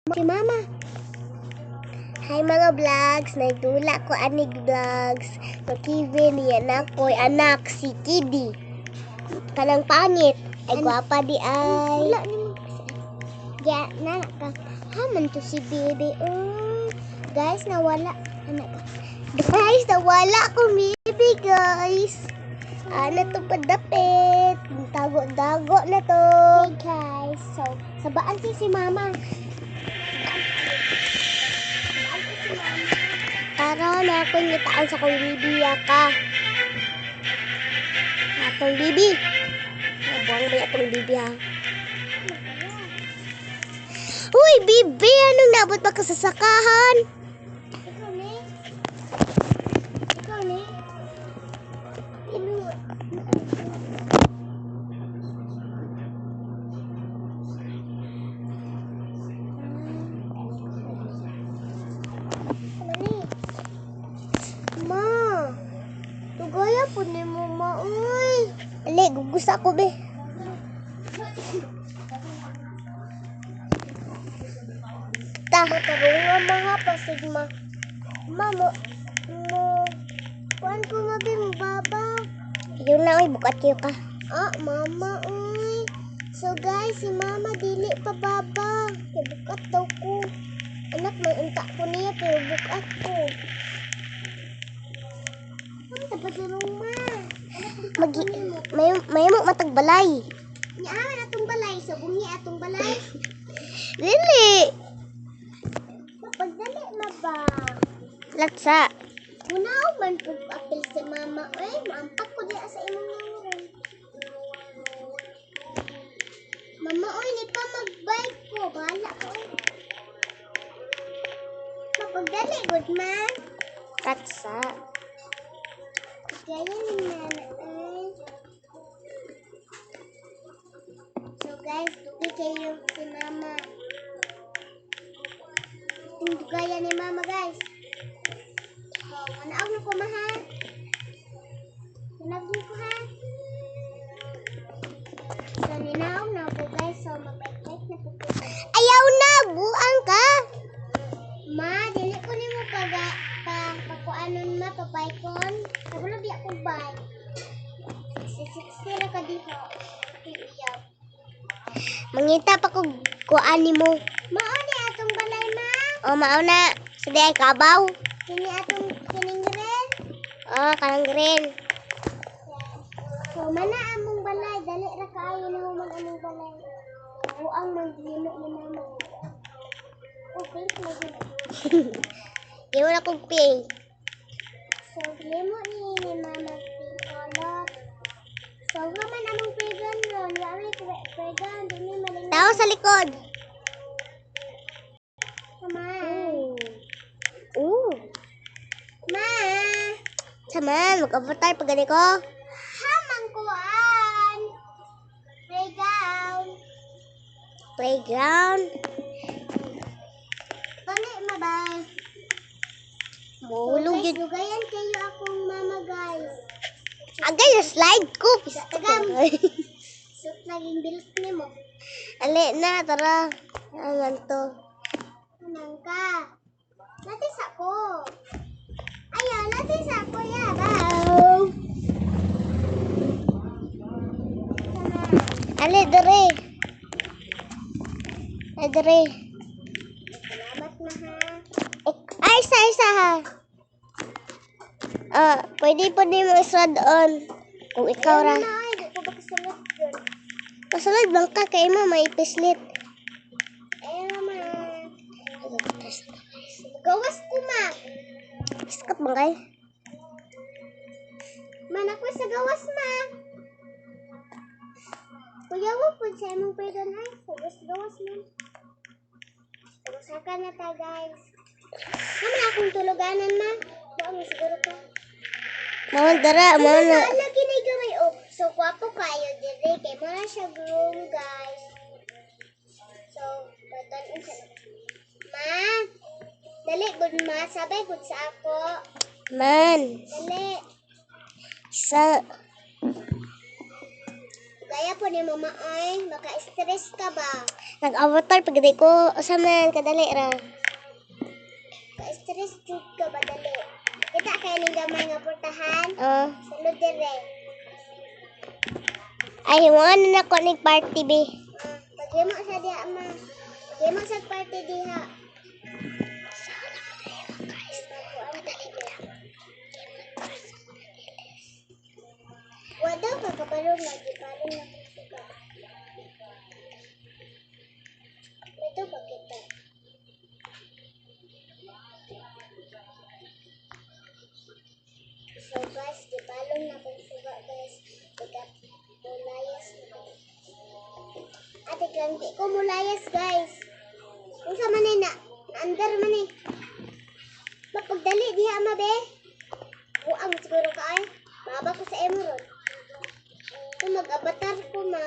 Si Mama. Hi mga vlogs, nagdula ko anig vlogs. Kevin, yan ako'y anak si Kiddy. Kanang pangit, ay gwapa di ay. Wala naman. Ya, nanak ka. Haman to si baby. Guys, nawala. Anak ka. Guys, nawala ko baby guys. Ano to padapit. Dago-dago na to. Hey guys, so, sabaan si Mama. Tara na ako ngitaan sa kong bibi ka. Atong bibi. Nabuang ba atong bibi ha? Uy, bibi! Anong nabot pa kasasakahan? Ikaw ni? Ikaw ni? Ma, tugaya po ni mo, ma, uy. Ali, gugus ako, be. Ta. Matarong nga mga pasigma. Ma, kuan ko mabi mo, baba. Yun na, uy, bukat kayo ka. Ah, mama, uy. So, guys, si mama dili pa baba. Kaya bukat daw ko. Anak, may unta ko niya, pero bukat ko. May mo matagbalay. Nyaaman atong balay sa bungi atong balay. Dili. Pagdali na ba? Latsa. Unaw man pug apil si mama. Oy, maampak ko diya sa imong nanguran. Mama, oy, ni pa magbike ko. Bahala ko. Pagdali, good man. Latsa. Kaya ni nanay. So guys, tuloy kayo si mama. Hindi kaya ni mama guys. So, manaog na ko maha. Manaog na ko ha. So, ninaog na ako guys. So, mag-bike na po. Ayaw na! Buang ka! Ma, dili ko ni mo pakuanon ma, papaykon. Nagulo di ako bike. 60 na ka diho. Iyaw. Mangita pa ko kuani mo. Mao ni atong balay ma. Oh, mao na. Sa di ay kabaw. Kini atong kining green. Oh, kanang green. So, mana among balay, dali ra kaayo na mo man among balay. Buang maglimo ni mama. Okay, lagi. Iwan akong pink. So, limo ni mama pink color. So, man among playground ron. Wala playground. Dili maling. Tao sa likod. Sama. Ma. Sama. Mag-avatar pag gani ko. Hamang kuan. Playground. Playground. Kani mabay. Mahulog yun. Lugayan kayo akong mama guys. Agay na slide ko. Tagam. So, naging bilis ni mo. Ali na, tara. Ayan to. Anang ka. Natis ako. Ayaw, natis ako. Yabaw. Ali, dere. Ay, dere. Salamat na ha. Ay, isa ha. Pwede mo isra doon. Kung ikaw ra. Ay, di ko ba kasulod yun? Kasulod bang ka kay mo may pislit. Gawas ko ma. Iskat bang kay? Man ako sa gawas ma. Kuya mo po sa imong pwedon ay. Gawas man. Gawasakan na ta guys. Naman akong tuluganan ma. Baka mo siguro ka. Mawal dara, mawal na. Lagi na gamay. Oh, so kwapo kayo dire. Kay mo na siya groom guys. So, batan sa ma. Dali, good ma. Sabay good sa ako. Man. Dali. Sa. Gaya Kaya po ni mama ay maka-stress ka ba? Nag-avatar pag di ko usaman kadali ra. Ka-stress jud ka ba dali? Kita kay ning gamay nga portahan. Sulod dire. Ay mo na ko ning party be. Paghimo sa diha ma. Paghimo sa party diha. Wala pa kabalong lagi paling na suka. Ito pa kita. So guys, di balong na kong suga guys. Bigat mulayas na. Ate lang di ko mulayas guys. Kung sa manay na, under man eh. Mapagdali diha ma be. Buang siguro ka ay. Baba ko sa emerald. Kung mag-avatar ko ma.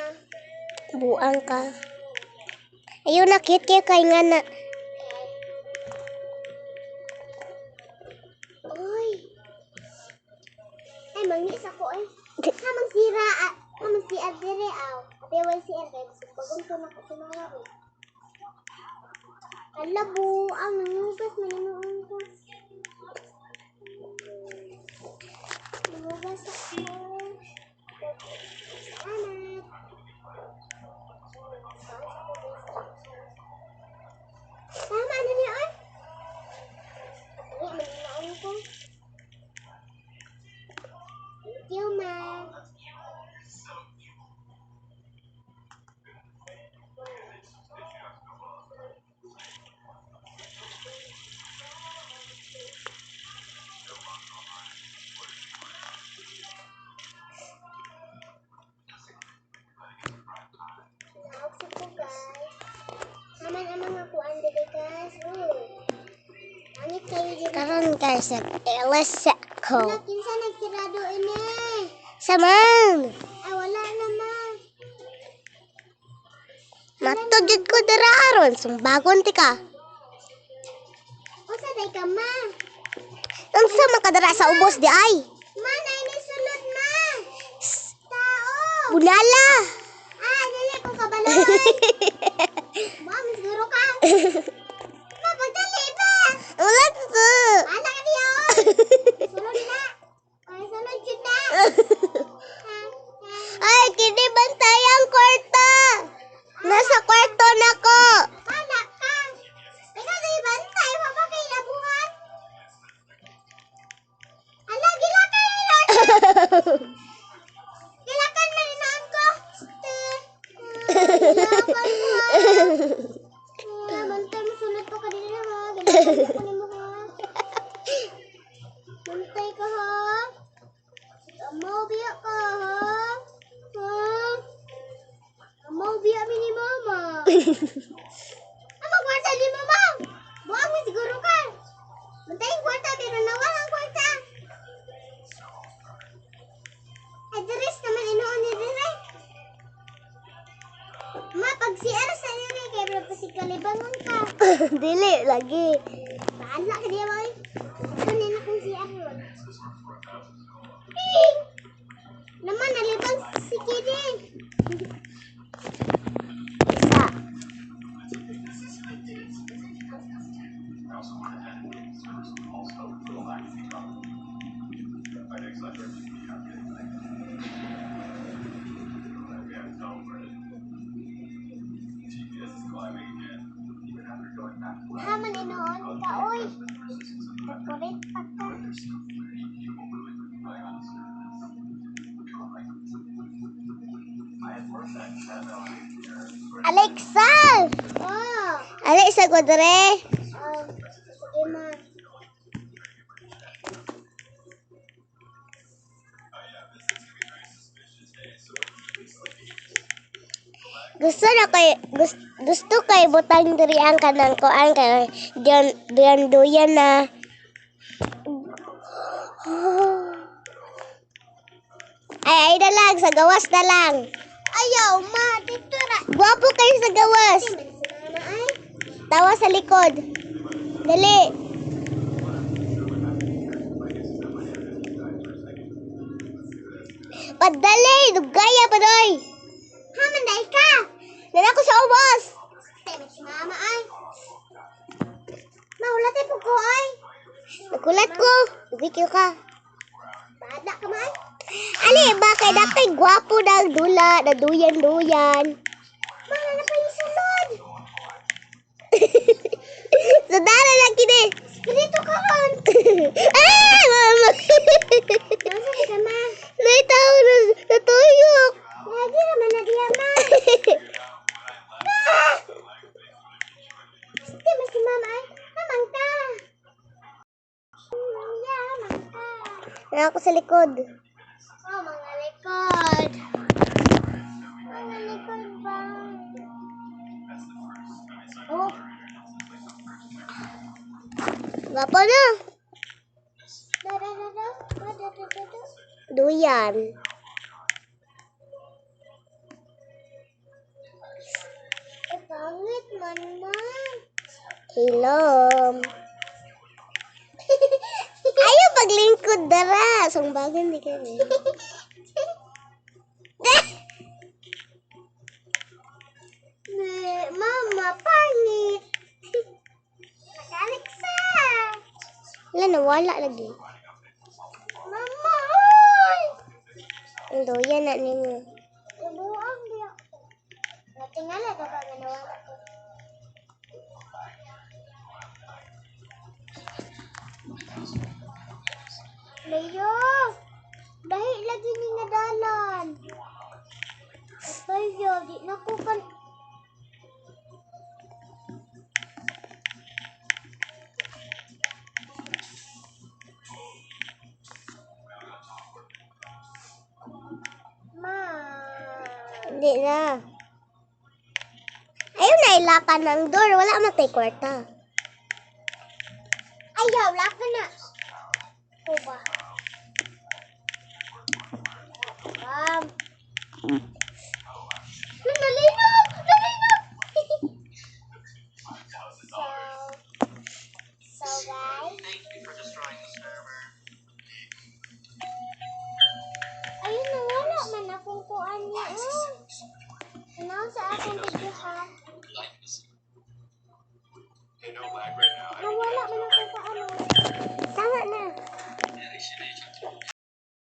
Buang ka. Ayun na, cute kayo kay nga na. Oy. Ay, mangis ako ay. Hamang sira, hamang si Adire aw. Abewan si Adire. Bagong ko na ko sumawa ko. Ala, buang. Nangugas, maninuon ko. Nangugas ako. Salamat. Tama na niya ay. Ay, maninuon ko. Thank you, ma. Naoksa ko, guys. Naman ang mga kuan dito, guys. Angit kayo dito. Karon, guys, nag-elesa ko. Wala, kinsa nagsirado ini. Saman. Ay, wala naman. Matugid ko dira aron. Sumbagon ti ka. O, saday ka, ma. Unsa makadara sa ubos di ay? Ma, naini sulod, ma. Tao. Bunala. Ah, dili ko kabaloy. Ma, siguro ka. Ma, pagdali ba? Wala to. Wala ka niyo. Sulod na. Ay, sulod yun na. Ay, kini bantay ang kwarta. Nasa kwarto na ko. Wala ka. Ikaw na ibantay. Mapakay labuhan. Ala, gilakan na inon. Gilakan na inon ko. Gilakan ko. Bantay mo sunod ko kanina ha. Gilakan ko ni mo ha. Bantay ka ha. Amaw biya ka ha. Ha? Amaw biya mi ni mama. Ano kwarta ni mama? Buang mo siguro ka. Bantayin kwarta pero nawala ang kwarta. Address naman inoon ni dire. Ma, pag CR sa nire kay bro pasigalibangon ka. Dili lagi. Bahala ka diya boy. Kunin na kung CR ron. Naman nalibang si Kidi. Isa. Haman inoon ka oy. Decorate pa ka. Alexa! Oh! Alexa, ko dere. Oh, sige ma. Gusto kay butang diri ang kanang kuan kay duyan na. Ay na lang sa gawas na lang. Ayaw ma, dito ra. Guwapo kayo sa gawas. Tawa sa likod. Dali. Padali, dugaya pa doy. Hamanday ka! Nana ko sa ubos! Temet si mama ay. Maulat ay po ay. Nagulat ko. Ubikyo ka. Bada ka man. Ali, bakit dakay gwapo ng dula, na duyan-duyan. Mana na pa yung sulod. Sadara lang kini. Dito ka on. Ah, mama. Nasa ka ma? Naitaw na natuyok. Lagi naman na diya ma. Hindi mas si mama ay. Mamang ka. Mamang ka. Wala ako sa likod. Oh, mga likod. Mga likod ba? Oh. Gwapo na. Duyan. Pangit man man. Hilom. Ayaw paglingkod dara. Sumbagan di kami. Mama, pangit. Nakaliksa. Wala, nawala lagi. Mama, oy! Ang doyan na ninyo. Ibuang diya. Natingala ka ba nga nawala ko? Layo! Dahil lagi ni nadalan. Layo, di na ko kan... Ma. Hindi na. Ayaw na ilakan ng door. Wala matay kwarta. Ayaw, lakan na. Kuba.